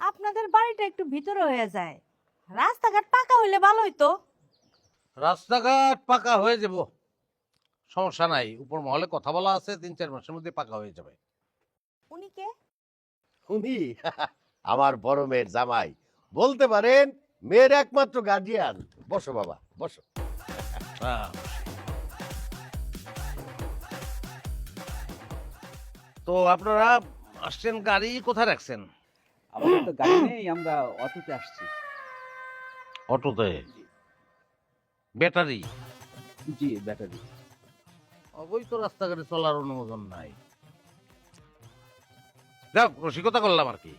আপনাদের বাড়িটা একটু ভিতরে হয়ে যায়, রাস্তাঘাট পাকা হইলে ভালো হইতো। রাস্তাঘাট পাকা হয়ে যাব, সমস্যা নাই। উপর মহলে কথা বলা আছে, 3-4 মাসের মধ্যে পাকা হয়ে যাবে। উনি কে? উনি আমার বড় মেয়ের জামাই, বলতে পারেন মেয়ের একমাত্র গার্জিয়ান। বসো বাবা, বসো। হ্যাঁ। তো আপনারা আসছেন, গাড়ি কোথায় রাখছেন? আমাদের তো গাড়ি নেই, আমরা অটোতে আসছি। অটোতে? ব্যাটারি? জি, ব্যাটারি। ওই তো রাস্তাঘাটে চলার অনুমোদন নাই। যাক, রসিকতা করলাম আর কি।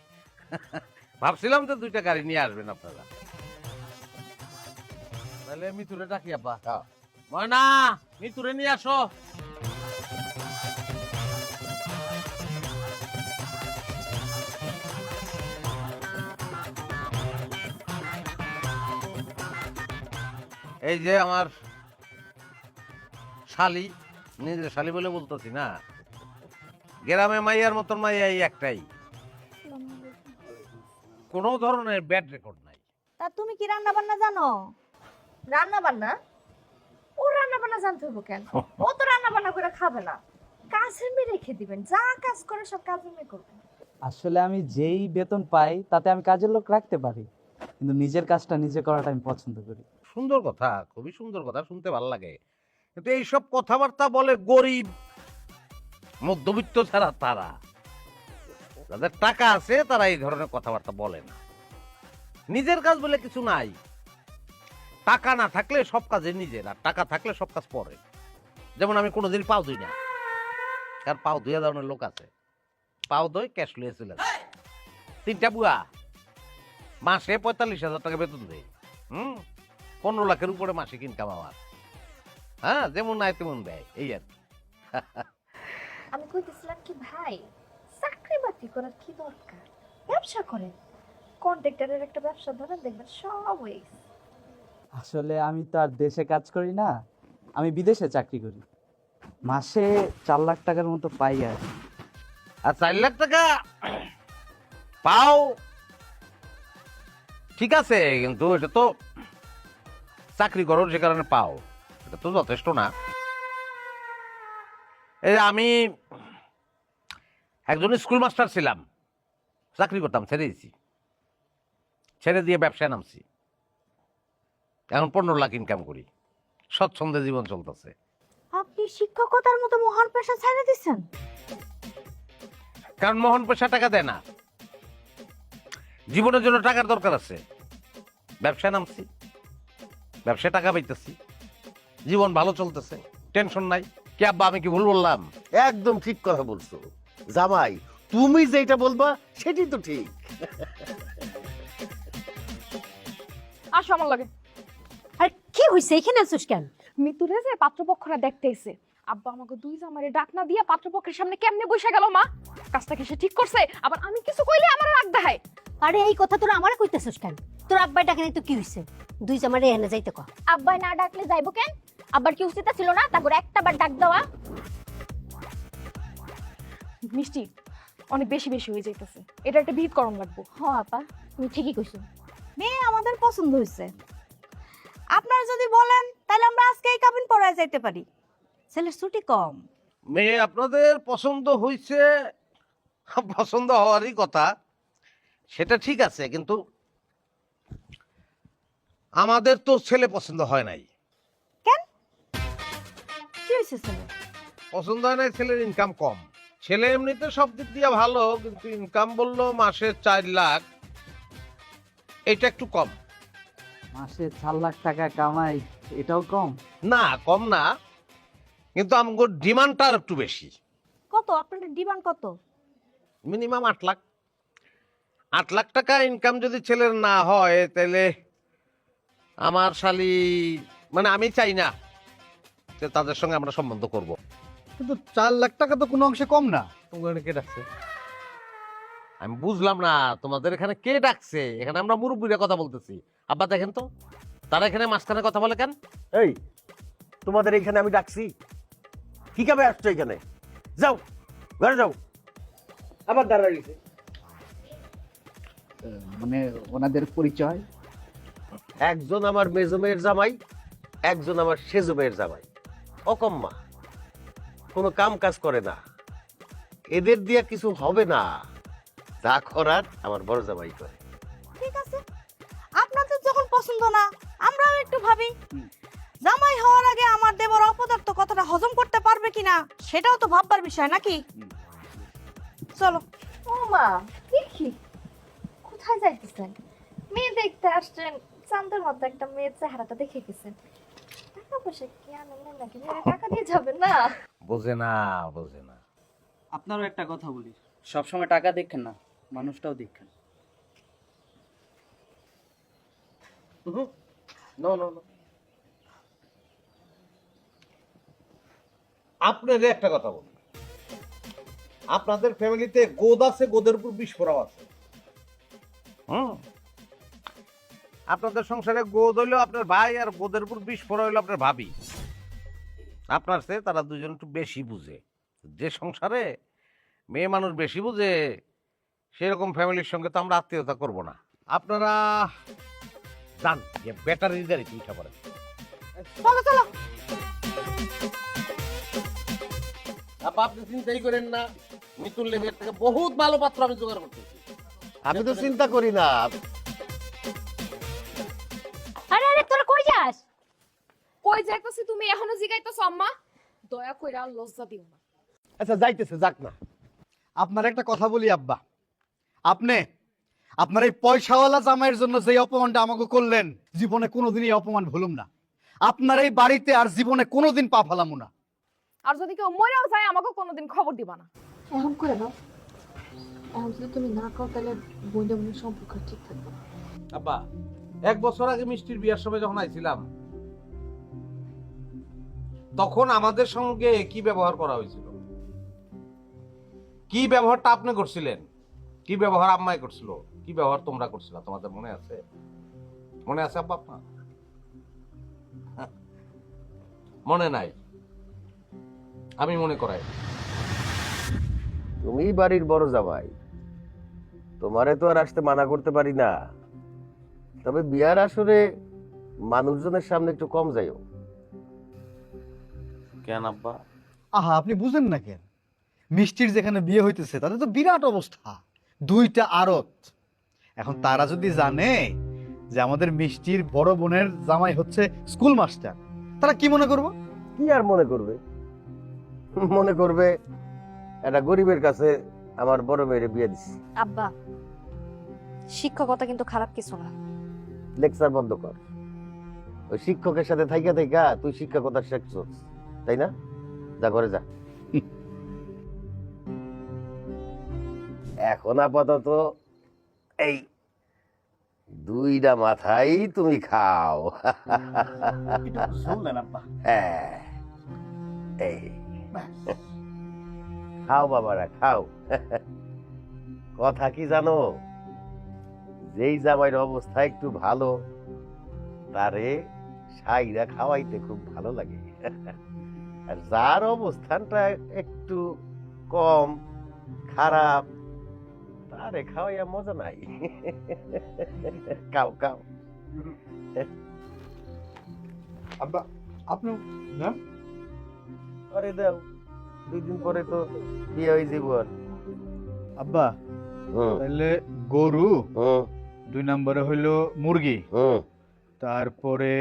ভাবছিলাম তো 2টা গাড়ি নিয়ে আসবেন আপনারা। তাহলে মিতুরে ডাকি আব্বা। হ্যাঁ। ময়না, মিতুরে নিয়ে আসো। এই যে আমার শালি, নিজের শালি বলে বলতেছি না, গ্রামে মাইয়ার মতন মাইয়া এই একটাই, কোনো ধরনের ব্যাড রেকর্ড নাই। তা তুমি কি রান্না বান্না জানো? রান্না বান্না? ও রান্না বান্না জানতে হবো কেন? ও তো রান্না বান্না করে খাবে না, কাজের মেয়ে রেখে দিবেন, যা কাজ করে সব কাজের মেয়ে করবে। আসলে আমি যেই বেতন পাই তাতে আমি কাজের লোক রাখতে পারি, কিন্তু নিজের কাজটা নিজে করাটা আমি পছন্দ করি। সুন্দর কথা, খুবই সুন্দর কথা, শুনতে ভালো লাগে। কিন্তু এইসব কথাবার্তা বলে গরিব মধ্যবিত্ত ছাড়া তারা, যাদের টাকা আছে তারা এই ধরনের কথাবার্তা বলে না। নিজের কাজ বলে কিছু নাই। টাকা না থাকলে সব কাজে নিজের, আর টাকা থাকলে সব কাজ পরে। যেমন আমি কোনোদিন পাও ধুই না, কারণ পাও ধুয়ে ধরনের লোক আছে, পাও ধুই ক্যাশ লুয়ে চলে যায়। 3টা বুয়া, মাসে 45,000 টাকা বেতন দেয়। 15 লাখের উপরে মাসিক ইনকাম আমার। হ্যাঁ, যেমন নাই তেমন দেয়, এই আর কি। আমি কইতেছিলাম কি ভাই, চাকরি বাকরি করার কি দরকার, ব্যবসা করেন। কন্ট্রাক্টরের একটা ব্যবসা ধরেন, দেখবেন সব হয়ে গেছে। আসলে আমি তো আর দেশে কাজ করি না, আমি বিদেশে চাকরি করি। মাসে 4 লাখ টাকার মতো পাই আর কি। আর 4 লাখ টাকা পাও ঠিক আছে, কিন্তু এটা তো চাকরি করো যে কারণে পাও, এটা তো যথেষ্ট না। এই আমি একজন স্কুল মাস্টার ছিলাম, চাকরি করতাম, ছেড়ে দিয়েছি। ছেড়ে দিয়ে ব্যবসায় নামছি, এখন 15 লাখ ইনকাম করি, স্বচ্ছন্দে জীবন চলতেছে। আপনি শিক্ষকতার মতো মহান পেশা ছেড়ে দিচ্ছেন? কারণ মোহন পয়সা টাকা দেয় না, জীবনের জন্য টাকার দরকার আছে। ব্যবসায় নামছি, ব্যবসায় টাকা পাইতেছি, জীবন ভালো চলতেছে, টেনশন নাই। কি আব্বা, আমি কি ভুল বললাম? একদম ঠিক কথা বলছো জামাই, তুমি যেটা বলবা সেটাই তো ঠিক। আসো আমার লাগে। আর কি হইছে, এখানে আছিস কেন? মিতুরে যে পাত্রপক্ষরা দেখতে এসে, আব্বা আমাকে 2 জামাইরে ডাক না দিয়া পাত্রপক্ষের সামনে কেমনে বসে গেল মা? কাজটা কি সে ঠিক করছে? আবার আমি কিছু কইলে আমার রাগ দেখায়। আরে এই কথা তোরা আমারে কইতেছস কেন? তোর আব্বাই ডাকে নাই তো কি হইছে? 2 জামারে এনে যাইতে কও। আব্বাই না ডাকলে যাইবো কেন? আব্বার কি উচিত ছিল না তারপর একটা বার ডাক দেওয়া? মিষ্টি অনেক বেশি বেশি হয়ে যাইতেছে, এটা একটা বিহিত করণ লাগবো। হ আপা, তুমি ঠিকই কইছো। মেয়ে আমাদের পছন্দ হয়েছে, আপনারা যদি বলেন তাহলে আমরা আজকেই কাবিন পড়ায় যাইতে পারি। ছেলের ছুটি কম। মেয়ে আপনাদের পছন্দ হয়েছে, পছন্দ হওয়ারই কথা, সেটা ঠিক আছে, কিন্তু আমাদের তো ছেলে পছন্দ হয় নাই। কেন, কি হয়েছে ছেলে? পছন্দ হয় নাই, ছেলের ইনকাম কম। ছেলে এমনিতে সব দিক দিয়ে ভালো, কিন্তু ইনকাম বললো মাসে 4 লাখ, এটা একটু কম। মাসে 4 লাখ টাকা কামাই, এটাও কম? না, কম না, কিন্তু আমার ডিমান্ডটা আর একটু বেশি। কত আপনাদের ডিমান্ড কত? মিনিমাম 8 লাখ। 8 লাখ টাকা ইনকাম যদি ছেলের না হয়, তাহলে আমার শালি, মানে আমি চাই না যে তাদের সঙ্গে আমরা সম্বন্ধ করব। কিন্তু 4 লাখ টাকা তো কোনো অংশে কম না। তোমাকে কে ডাকছে? আমি বুঝলাম না তোমাদের এখানে কে ডাকছে। এখানে আমরা মুরব্বীরা কথা বলতেছি। আব্বা দেখেন তো, তারা এখানে মাঝখানে কথা বলে কেন? এই, তোমাদের এখানে আমি ডাকছি? কি কাবে আসছো এখানে? যাও ঘরে যাও। আবার দাঁড়ায় গেছে। মানে ওনাদের পরিচয়? একজন আমার মেজো মেয়ের জামাই, একজন আমার সেজো মেয়ের জামাই। অকম্মা, কোনো কাম কাজ করে না, এদের দিয়ে কিছু হবে না। যা করার আমার বড় জামাই করে। ঠিক আছে, আপনাদের যখন পছন্দ না, আমরাও একটু ভাবি জামাই হওয়ার আগে আমার দেবর অপদার্থ কথাটা হজম করতে পারবে কিনা, সেটাও তো ভাববার বিষয় নাকি? চলো। ও মা, দেখি কোথায় যাইতেছেন? মেয়ে দেখতে আসছেন, চাঁদের মতো একটা মেয়ের চেহারাটা দেখে গেছেন। টাকা পয়সা কি আনেন নাকি? মেয়েরা টাকা দিয়ে যাবেন না? বোঝে না, বোঝে না। আপনারও একটা কথা বলি, সবসময় টাকা দেখেন না, মানুষটাও দেখেন। নো নো নো, আপনাদের একটা কথা বলি, আপনাদের ফ্যামিলিতে গোদ আছে, গোদের উপর বিষ ফোড়াও আছে। আপনাদের সংসারে গোদ হইলো আপনার ভাই, আর গোদের উপর বিষ ফোড়া হইলো আপনার ভাবি। আপনার চেয়ে তারা দুজন একটু বেশি বুঝে। যে সংসারে মেয়ে মানুষ বেশি বুঝে, সেরকম ফ্যামিলির সঙ্গে তো আমরা আত্মীয়তা করব না। আপনারা জান যে ব্যাটারি গাড়িতে উঠা পড়ে। চলো চলো। আপনি চিন্তাই করেন না, মিতুল লেগের থেকে বহুত ভালো পাত্র আমি জোগাড় করতেছি। আমি তো চিন্তা করি না। আরে আরে তোরা কই যাস? কই যাইতাছি তুমি এখনো জিগাইতাছো আম্মা? দয়া কইরা আর লজ্জা দিও না। আচ্ছা যাইতেছে, যাক না। আপনার একটা কথা বলি আব্বা, আপনি আপনার এই পয়সাওয়ালা জামাইয়ের জন্য যে অপমানটা আমাকে করলেন, জীবনে কোনোদিন এই অপমান ভুলুম না। আপনার এই বাড়িতে আর জীবনে কোনোদিন পা ফালামু না। আর যদি কেউ মরেও যায় আমাকে কোনোদিন খবর দিবা না। এখন করে দাও। এখন যদি তুমি না করো তাহলে বইটা বোনের সম্পর্ক ঠিক থাকবে না। আব্বা, 1 বছর আগে মিষ্টির বিয়ার সময় যখন আইছিলাম, তখন আমাদের সঙ্গে কি ব্যবহার করা হয়েছিল, কি ব্যবহারটা আপনি করছিলেন, কি ব্যবহার আম্মাই করছিল, কি ব্যবহার তোমরা করছিল, তোমাদের মনে আছে? মনে আছে আব্বা আপনার? মনে নাই? আমি মনে করাই। তুমি বাড়ির বড় জামাই, তোমারে তো আর আসতে মানা করতে পারি না। তবে বিয়ার আসরে মানুষজনের সামনে একটু কম যাইও। কেন আব্বা? আহা, আপনি বুঝেন না কেন? মিষ্টির যেখানে বিয়ে হইতেছে তাদের তো বিরাট অবস্থা, 2টা আড়ত। এখন তারা যদি জানে যে আমাদের মিষ্টির বড় বোনের জামাই হচ্ছে স্কুল মাস্টার, তারা কি মনে করবো? কি আর মনে করবে? মনে করবে একটা গরিবের কাছে আমার বড় মেয়েরে বিয়ে দিছি। আব্বা, শিক্ষকতা কিন্তু খারাপ কিছু না। লেকচার বন্ধ কর। ওই শিক্ষকের সাথে থাইকা থাইকা তুই শিক্ষকতা শিখছস, তাই না? যা করে যা। এখন আপাতত এই 2টা মাথাই তুমি খাও। হ্যাঁ, এই খাও বাবারা, খাও। কথা কি জানো, যেই জামাইয়ের অবস্থা একটু ভালো, তারে সাইরা খাওয়াইতে খুব ভালো লাগে। আর যার অবস্থানটা একটু কম খারাপ, তারে খাওয়াইয়া মজা নাই। খাও খাও। আব্বা, আপনি না? আরে দাও, 2 দিন পরে তো বিয়ে হয়ে যাবো। আর আব্বা, তাহলে গরু, 2 নম্বরে হইলো মুরগি, তারপরে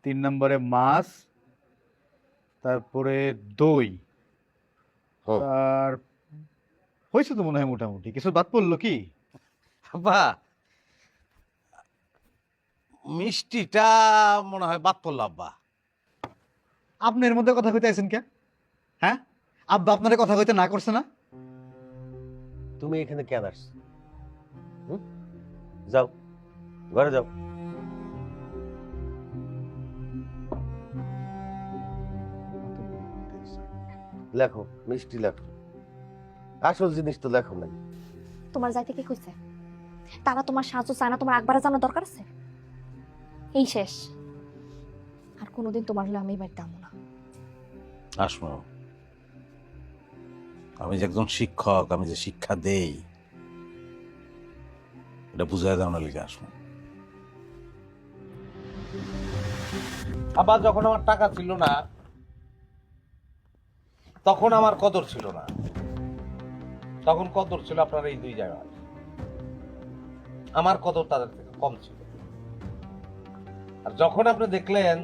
3 নম্বরে মাছ, তারপরে দই, আর হয়েছে তো মনে হয় মোটামুটি। কিছু বাদ পড়লো কি? আব্বা, মিষ্টিটা মনে হয় বাদ পড়লো আব্বা। আপনি এর মধ্যে কথা কইতে আছেন কে? হ্যাঁ, আব্বা আপনার কথা কইতে না করছে না? তুমি এখানে কেন আসছো? যাও ঘরে যাও। লেখো, মিষ্টি লেখো, আসল জিনিস তো লেখো নাই। তোমার যাইতে কি কইছে? তারা তোমার সাহায্য চায় না, তোমার একবার জানার দরকার আছে? এই শেষ। আর কোনোদিন তোমার হলে আমি বাড়িতে আমো না। আসমো, আমি যে একজন শিক্ষক, আমি যে শিক্ষা দেই, এটা বুঝাই দাও না লিখে আসবো। আবার যখন আমার টাকা ছিল না তখন আমার কদর ছিল না, তখন কদর ছিল আপনার এই দুই জায়গায়, আমার কদর তাদের থেকে কম ছিল। আর যখন আপনি দেখলেন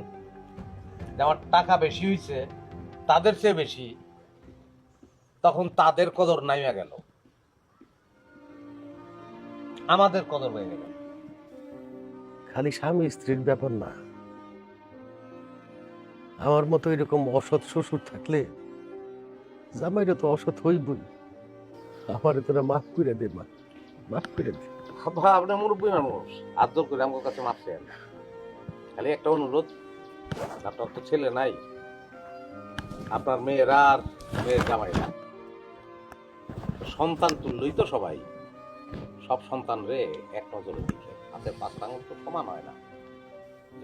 যে আমার টাকা বেশি হয়েছে তাদের চেয়ে বেশি, তখন তাদের কদর নাইমা গেল, আমাদের কদর বেড়ে গেল। খালি স্বামী স্ত্রীর ব্যাপার না, আমার মতো এরকম অসৎ শ্বশুর থাকলে জামাইরা তো অসৎ হইবই। আমার তোরা মাফ করে দে, মা মাফ করে দে। আপনার মুরব্বী মানুষ, আদর করে আমার কাছে মারছেন। খালি একটা অনুরোধ, আপনার তো ছেলে নাই, আপনার মেয়েরা আর মেয়ের জামাইরা সন্তান তুললই তো সবাই, সব সন্তান রে এক নজরে দেখে। হাতের পাঁচটা আঙুল তো সমান হয় না,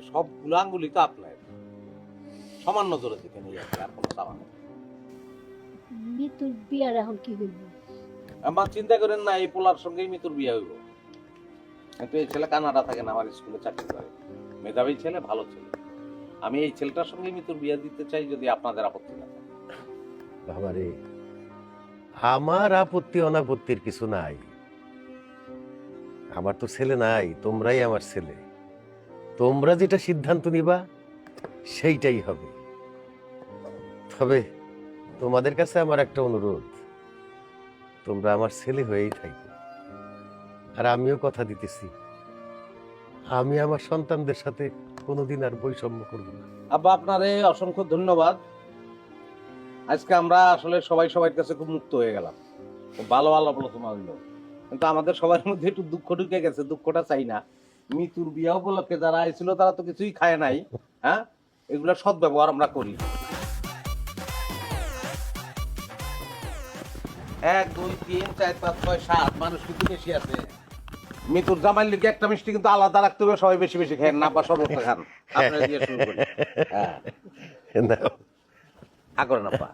সবগুলো আঙ্গুলি তো আপনার, সমান নজরে দেখে নিয়ে যাচ্ছে, আর কোনো চাওয়া নেই। মৃত্যুর বিয়ার এখন কি হইব? আমার চিন্তা করেন না, এই পোলার সঙ্গেই মৃত্যুর বিয়ে হইব। কিন্তু এই ছেলে কানাডা থাকে না, আমার স্কুলে চাকরি করে, মেধাবী ছেলে, ভালো ছেলে। আমি এই ছেলেটার সঙ্গে মৃত্যুর বিয়ে দিতে চাই, যদি আপনাদের আপত্তি না থাকে। বাবারে, আমার আপত্তি অনাপত্তির কিছু নাই। আমার তো ছেলে নাই, তোমরাই আমার ছেলে। তোমরা যেটা সিদ্ধান্ত নিবা সেইটাই হবে। তবে তোমাদের কাছে আমার একটা অনুরোধ, তোমরা আমার ছেলে হয়েই থাকো। আর আমিও কথা দিতেছি, আমি আমার সন্তানদের সাথে কোনোদিন আর বৈষম্য করব না। আব্বা, আপনারে অসংখ্য ধন্যবাদ। আজকে আমরা আসলে সবাই সবার কাছে খুব মুক্ত হয়ে গেলাম, খুব ভালো ভালো আলোচনা হইলো। কিন্তু আমাদের সবার মধ্যে একটু দুঃখ ঢুকে গেছে, দুঃখটা চাই না। মৃত্যুর বিয়া উপলক্ষে যারা আইছিল তারা তো কিছুই খায় নাই, হ্যাঁ, এগুলো সদ্ব্যবহার আমরা করি। 1 2 3 4 5 6 7 মানুষ কিন্তু বেশি আছে। মৃত্যুর জামাইয়ের লিগে একটা মিষ্টি কিন্তু আলাদা রাখতে হবে, সবাই বেশি বেশি খান না, বা সর্বত্র খান। আপনারা দিয়ে শুরু করি। হ্যাঁ, না আগর না পা